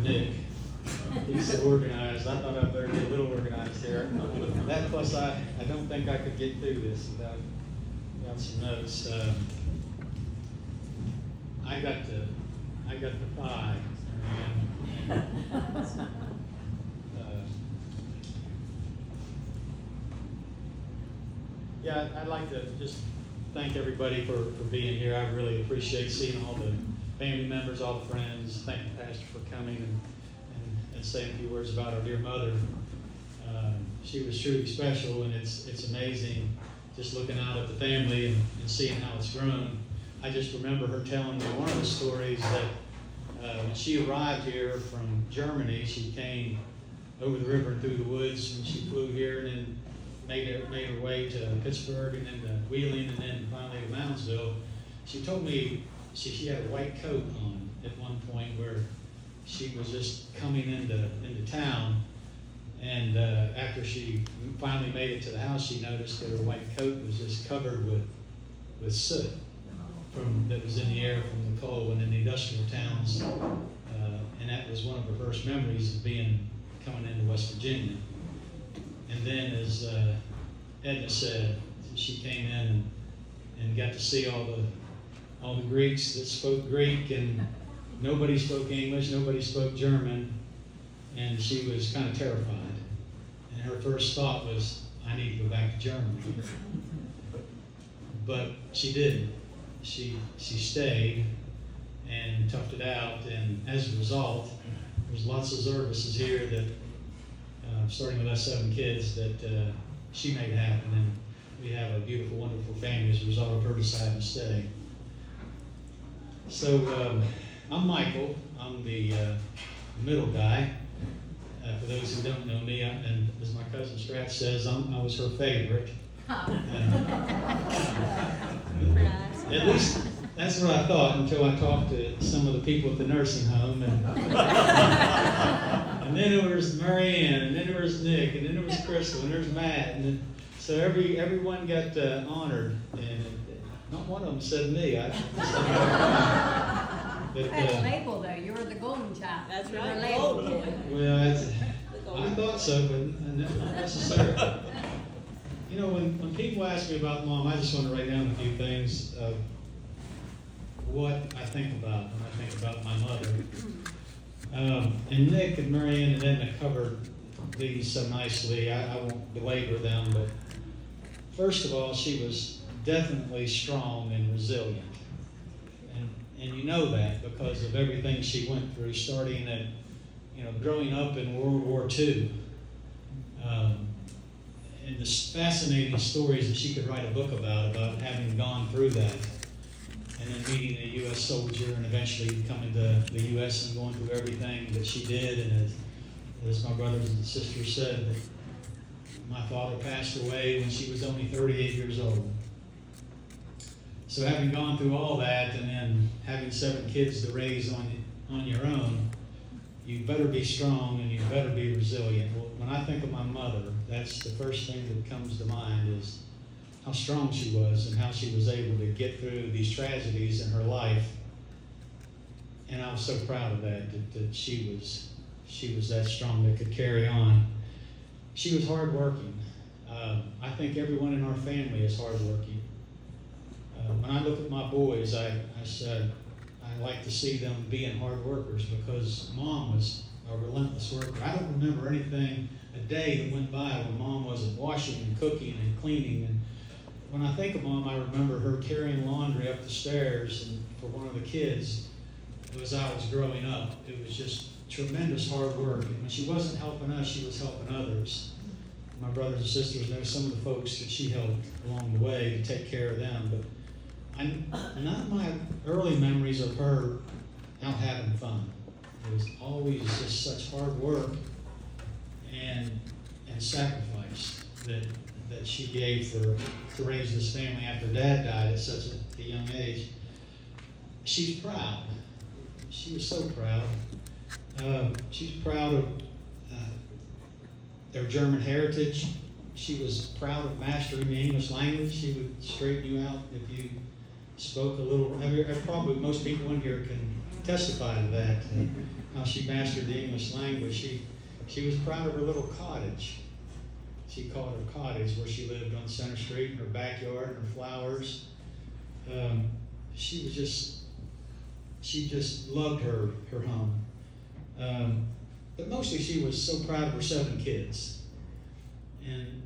Nick. He's so organized. I thought I'd better get a little organized here. That plus I don't think I could get through this without some notes. I got the 5. Yeah, I'd like to just thank everybody for being here. I really appreciate seeing all the family members, all the friends. Thank you, Pastor, for coming and saying a few words about our dear mother. She was truly special, and it's amazing just looking out at the family and seeing how it's grown. I just remember her telling me one of the stories that when she arrived here from Germany, she came over the river and through the woods, and she flew here and then made her way to Pittsburgh and then to Wheeling and then finally to Moundsville. She told me she had a white coat on at one point where she was just coming into town, and after she finally made it to the house, she noticed that her white coat was just covered with soot that was in the air from the coal and in the industrial towns, and that was one of her first memories of coming into West Virginia. And then, as Edna said, she came in and got to see all the Greeks that spoke Greek, and nobody spoke English, nobody spoke German, and she was kind of terrified. And her first thought was, I need to go back to Germany. But she didn't. She stayed and toughed it out, and as a result, there's lots of services here that, starting with us 7 kids, that she made happen, and we have a beautiful, wonderful family as a result of her deciding to stay. So I'm Michael. I'm the middle guy. For those who don't know me, and as my cousin Stratch says, I was her favorite. At least that's what I thought until I talked to some of the people at the nursing home, and then there was Mary-Elaine, and then there was Nick, and then there was Crystal, and there's Matt, and then, so everyone got honored, and not one of them said me. That's label though. You're the golden child. That's You're right. labeled. Well, I thought so, but not necessarily. You know, when people ask me about Mom, I just want to write down a few things of what I think about when I think about my mother. And Nick and Marianne and Edna covered these so nicely. I won't belabor them, but first of all, she was definitely strong and resilient. And you know that because of everything she went through, starting at, growing up in World War II. And the fascinating stories that she could write a book about having gone through that. And then meeting a U.S. soldier and eventually coming to the U.S. and going through everything that she did. And as my brothers and sisters said, that my father passed away when she was only 38 years old. So having gone through all that and then having 7 kids to raise on your own, you better be strong and you better be resilient. Well, when I think of my mother, that's the first thing that comes to mind is how strong she was and how she was able to get through these tragedies in her life. And I was so proud of that she was that strong that could carry on. She was hardworking. I think everyone in our family is hardworking. When I look at my boys, I said I like to see them being hard workers because Mom was a relentless worker. I don't remember a day that went by when Mom wasn't washing and cooking and cleaning. And when I think of Mom, I remember her carrying laundry up the stairs and for one of the kids as I was growing up. It was just tremendous hard work. And when she wasn't helping us, she was helping others. My brothers and sisters know some of the folks that she helped along the way to take care of them. But not my early memories of her out having fun. It was always just such hard work and sacrifice that she gave to raise this family after Dad died at such a young age. She's proud. She was so proud. She's proud of their German heritage. She was proud of mastering the English language. She would straighten you out if you spoke a little. Probably most people in here can testify to that, how she mastered the English language. She was proud of her little cottage. She called her cottage where she lived on Center Street, in her backyard, her flowers. She just loved her home. But mostly she was so proud of her 7 kids. And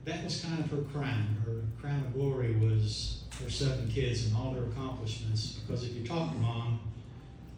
that was kind of her crown. Her crown of glory was her 7 kids and all their accomplishments. Because if you talk to Mom,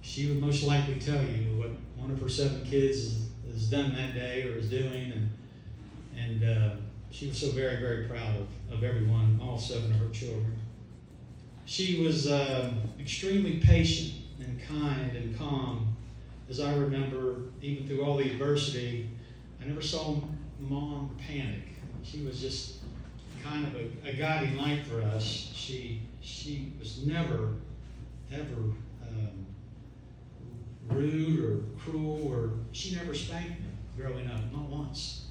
she would most likely tell you what one of her 7 kids has done that day or is doing. And she was so very, very proud of everyone, all 7 of her children. She was extremely patient and kind and calm. As I remember, even through all the adversity, I never saw Mom panic. She was just kind of a guiding light for us. She was never, ever rude or cruel, or she never spanked me growing up, not once.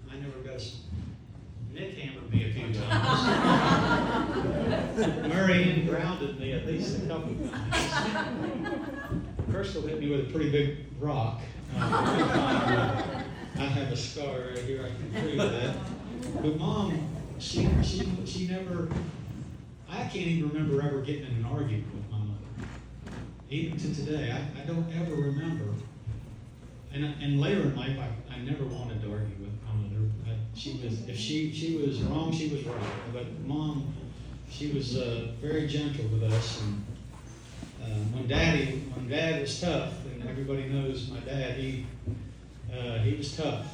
I never got Nick hammered me a few times. Mary-Elaine grounded me at least a couple of times. Crystal hit me with a pretty big rock. I have a scar right here, I can prove that. But Mom, she never, I can't even remember ever getting in an argument with my mother. Even to today, I don't ever remember. And later in life, I never wanted to argue with my mother. If she was wrong, she was right. But Mom, she was very gentle with us. And when Dad was tough, and everybody knows my dad, he was tough.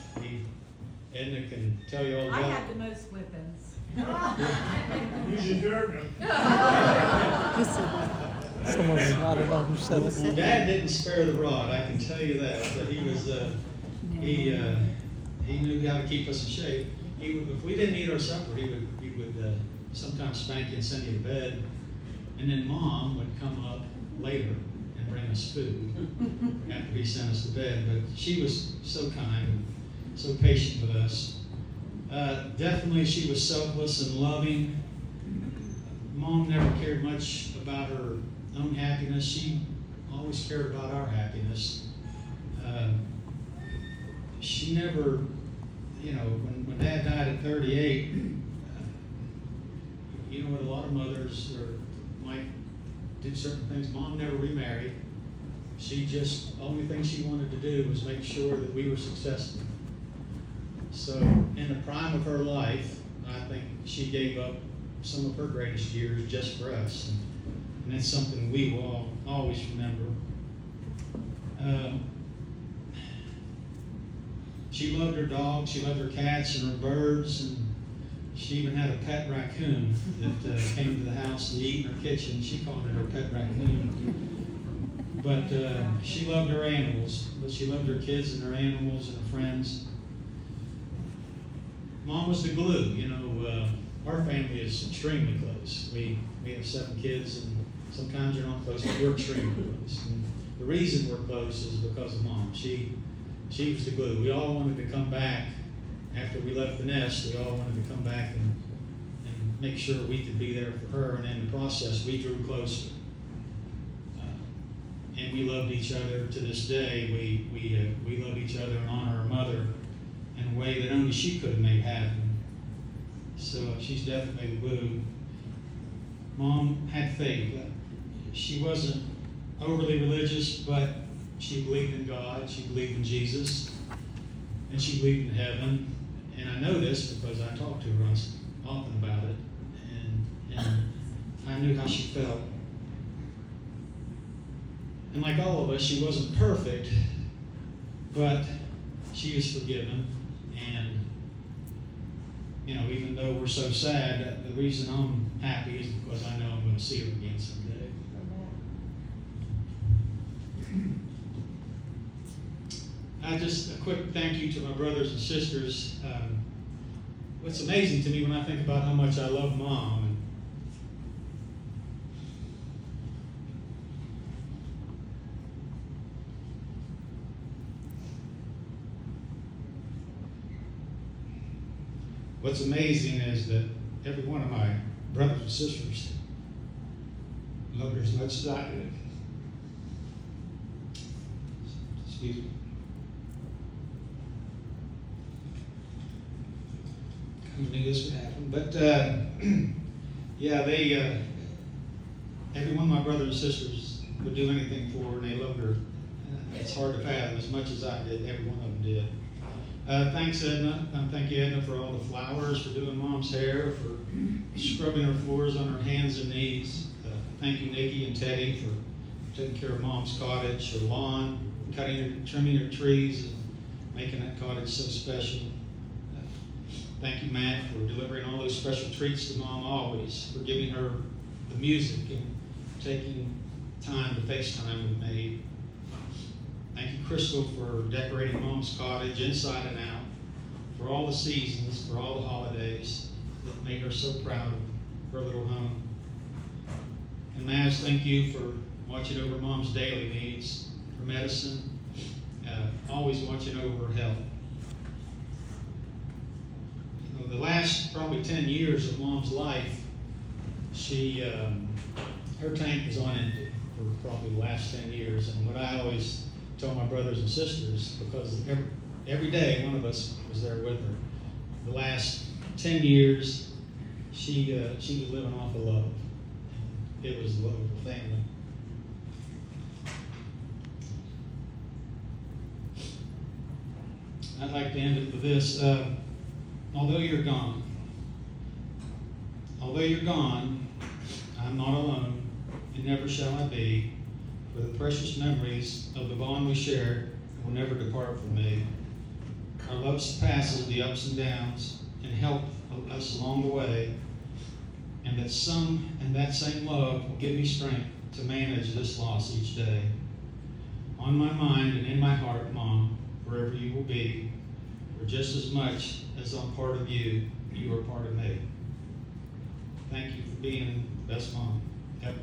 Edna can tell you all about it. I had the most whippings. You deserve them. Someone's not know who said it. Well, Dad didn't spare the rod, I can tell you that. But he was he knew how to keep us in shape. If we didn't eat our supper, he would sometimes spank you and send you to bed. And then Mom would come up later and bring us food after he sent us to bed. But she was so kind and so patient with us. Definitely she was selfless and loving. Mom never cared much about her own happiness. She always cared about our happiness. She never, when Dad died at 38, you know what, a lot of mothers might do certain things. Mom never remarried. The only thing she wanted to do was make sure that we were successful. So in the prime of her life, I think she gave up some of her greatest years just for us. And that's something we will always remember. She loved her dogs, she loved her cats and her birds, and she even had a pet raccoon that came to the house to eat in her kitchen. She called it her pet raccoon. But she loved her animals, but she loved her kids and her animals and her friends. Mom was the glue. Our family is extremely close. We have 7 kids, and sometimes you're not close, but we're extremely close. And the reason we're close is because of Mom. She was the glue. We all wanted to come back after we left the nest. We all wanted to come back and make sure we could be there for her. And in the process, we drew closer. And we loved each other to this day. We love each other and honor our mother in a way that only she could make happen. So she's definitely the glue. Mom had faith. She wasn't overly religious, but she believed in God, she believed in Jesus, and she believed in heaven. And I know this because I talked to her often about it, and I knew how she felt. And like all of us, she wasn't perfect, but she is forgiven. And even though we're so sad, the reason I'm happy is because I know I'm going to see her again someday. Just a quick thank you to my brothers and sisters. What's amazing to me when I think about how much I love Mom, and what's amazing is that every one of my brothers and sisters loved her as much as I did. Excuse me. I knew this would happen, but yeah, they every one of my brothers and sisters would do anything for her, and they loved her. It's hard to fathom as much as I did. Every one of them did. Thanks, Edna. Thank you, Edna, for all the flowers, for doing Mom's hair, for scrubbing her floors on her hands and knees. Thank you, Nikki and Teddy, for taking care of Mom's cottage, her lawn, trimming her trees, and making that cottage so special. Thank you, Matt, for delivering all those special treats to Mom always, for giving her the music and taking time to FaceTime with me. Thank you, Crystal, for decorating Mom's cottage inside and out, for all the seasons, for all the holidays that made her so proud of her little home. And Maz, thank you for watching over Mom's daily needs, for medicine, always watching over her health. You know, the last probably 10 years of Mom's life, her tank was on empty for probably the last 10 years. And what I always tell my brothers and sisters, because every day one of us was there with her, the last 10 years, she was living off of love. It was the love of the family. I'd like to end it with this. Although you're gone, I'm not alone, and never shall I be, for the precious memories of the bond we shared will never depart from me. Our love surpasses the ups and downs and help us along the way, and that same love will give me strength to manage this loss each day. On my mind and in my heart, Mom, wherever you will be, for just as much as I'm part of you, you are part of me. Thank you for being the best mom ever.